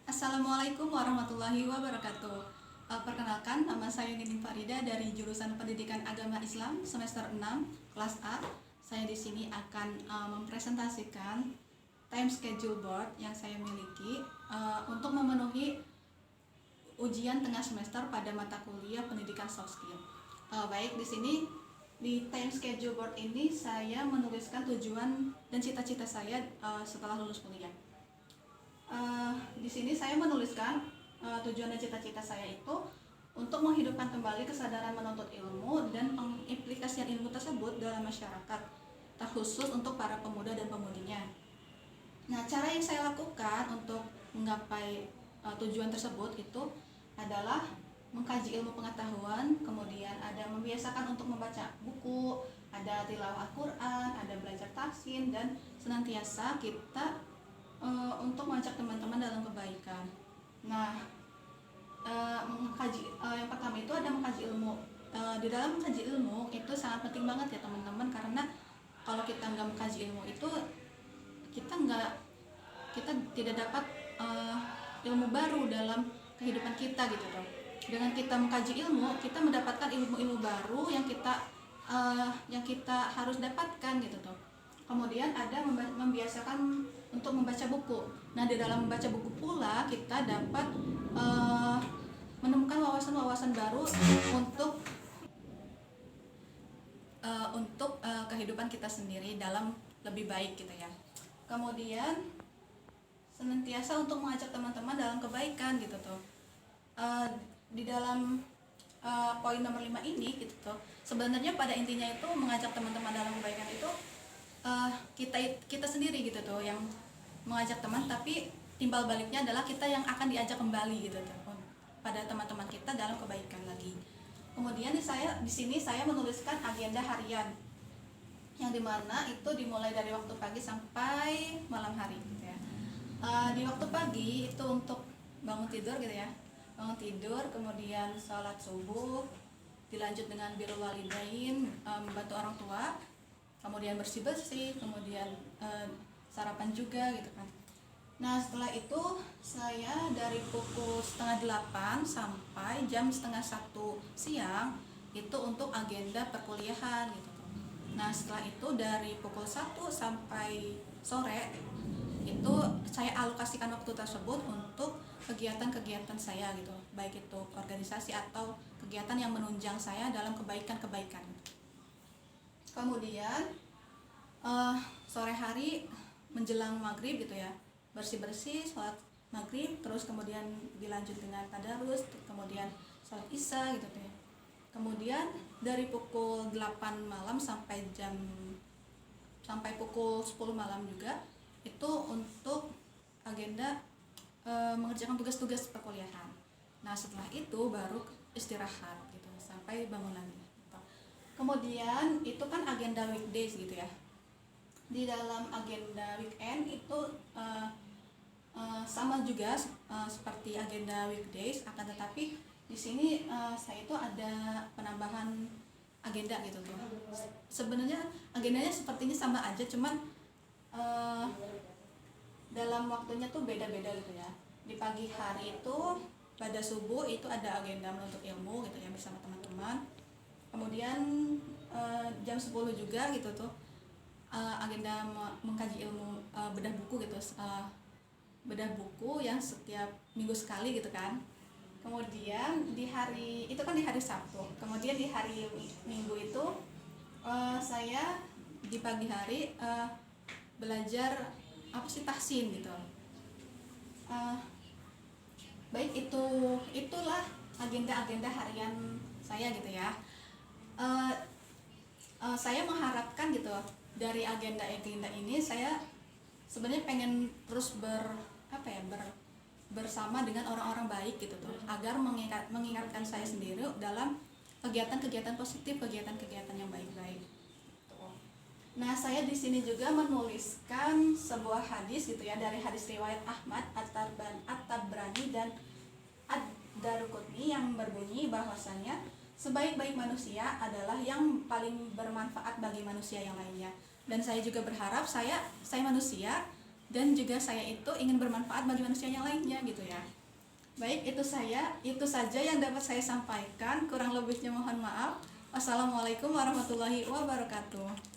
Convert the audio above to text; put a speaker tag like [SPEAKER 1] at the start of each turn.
[SPEAKER 1] Assalamualaikum warahmatullahi wabarakatuh. Perkenalkan, nama saya Nining Farida dari jurusan Pendidikan Agama Islam semester 6 kelas A. Saya di sini akan mempresentasikan time schedule board yang saya miliki untuk memenuhi ujian tengah semester pada mata kuliah Pendidikan Soft Skill. Baik, di sini di time schedule board ini saya menuliskan tujuan dan cita-cita saya setelah lulus kuliah. Di sini saya menuliskan tujuan dan cita-cita saya itu untuk menghidupkan kembali kesadaran menuntut ilmu dan mengimplikasikan ilmu tersebut dalam masyarakat, terkhusus untuk para pemuda dan pemudinya. Nah, cara yang saya lakukan untuk menggapai tujuan tersebut itu adalah mengkaji ilmu pengetahuan, kemudian ada membiasakan untuk membaca buku, ada tilawah Al-Quran, ada belajar tahsin, dan senantiasa kita untuk mengajak teman-teman dalam kebaikan. Nah, yang pertama itu ada mengkaji ilmu. Di dalam mengkaji ilmu itu sangat penting banget ya teman-teman, karena kalau kita nggak mengkaji ilmu itu kita tidak dapat ilmu baru dalam kehidupan kita gitu dong. Dengan kita mengkaji ilmu, kita mendapatkan ilmu-ilmu baru yang kita harus dapatkan gitu dong. Kemudian ada membiasakan untuk membaca buku. Nah, di dalam membaca buku pula kita dapat menemukan wawasan-wawasan baru untuk kehidupan kita sendiri dalam lebih baik gitu ya. Kemudian senantiasa untuk mengajak teman-teman dalam kebaikan gitu tuh. Di dalam poin nomor 5 ini gitu tuh, sebenarnya pada intinya itu mengajak teman-teman dalam kebaikan itu kita sendiri gitu tuh yang mengajak teman, tapi timbal baliknya adalah kita yang akan diajak kembali gitu tuh pada teman-teman kita dalam kebaikan lagi. Kemudian di sini saya menuliskan agenda harian yang dimana itu dimulai dari waktu pagi sampai malam hari gitu ya. Di waktu pagi itu untuk bangun tidur gitu ya, kemudian sholat subuh, dilanjut dengan birrul walidain, membantu orang tua, kemudian bersih-bersih, kemudian sarapan juga gitu kan. Nah, setelah itu saya dari pukul 7:30 sampai jam 12:30 siang itu untuk agenda perkuliahan gitu. Nah, setelah itu dari pukul 1 sampai sore itu saya alokasikan waktu tersebut untuk kegiatan-kegiatan saya gitu, baik itu organisasi atau kegiatan yang menunjang saya dalam kebaikan-kebaikan. Kemudian sore hari menjelang maghrib gitu ya, bersih-bersih, sholat maghrib, terus kemudian dilanjut dengan tadarus, kemudian sholat isya gitu ya. Kemudian dari pukul 8 malam sampai pukul 10 malam juga itu untuk agenda mengerjakan tugas-tugas perkuliahan. Nah, setelah itu baru istirahat gitu sampai bangun lagi. Kemudian itu kan agenda weekdays gitu ya. Di dalam agenda weekend itu sama juga seperti agenda weekdays, akan tetapi di sini saya itu ada penambahan agenda gitu tuh. Sebenarnya agendanya sepertinya sama aja, cuman dalam waktunya tuh beda-beda gitu ya. Di pagi hari itu pada subuh itu ada agenda menuntut ilmu gitu ya bersama teman-teman. Kemudian jam 10 juga gitu tuh agenda mengkaji ilmu, bedah buku gitu, bedah buku yang setiap minggu sekali gitu kan. Kemudian di hari itu kan di hari Sabtu, kemudian di hari Minggu itu saya di pagi hari belajar tahsin gitu. Baik, itulah agenda-agenda harian saya gitu ya. Saya mengharapkan gitu dari agenda-agenda ini, saya sebenarnya pengen terus bersama dengan orang-orang baik gitu tuh, agar mengingatkan saya sendiri dalam kegiatan-kegiatan positif, kegiatan-kegiatan yang baik-baik. Nah, saya di sini juga menuliskan sebuah hadis gitu ya, dari hadis riwayat Ahmad, At-Tabrani dan Ad-Daruqutni yang berbunyi bahwasanya sebaik-baik manusia adalah yang paling bermanfaat bagi manusia yang lainnya. Dan saya juga berharap saya manusia dan juga saya itu ingin bermanfaat bagi manusia yang lainnya gitu ya. Baik, itu saja yang dapat saya sampaikan. Kurang lebihnya mohon maaf. Wassalamualaikum warahmatullahi wabarakatuh.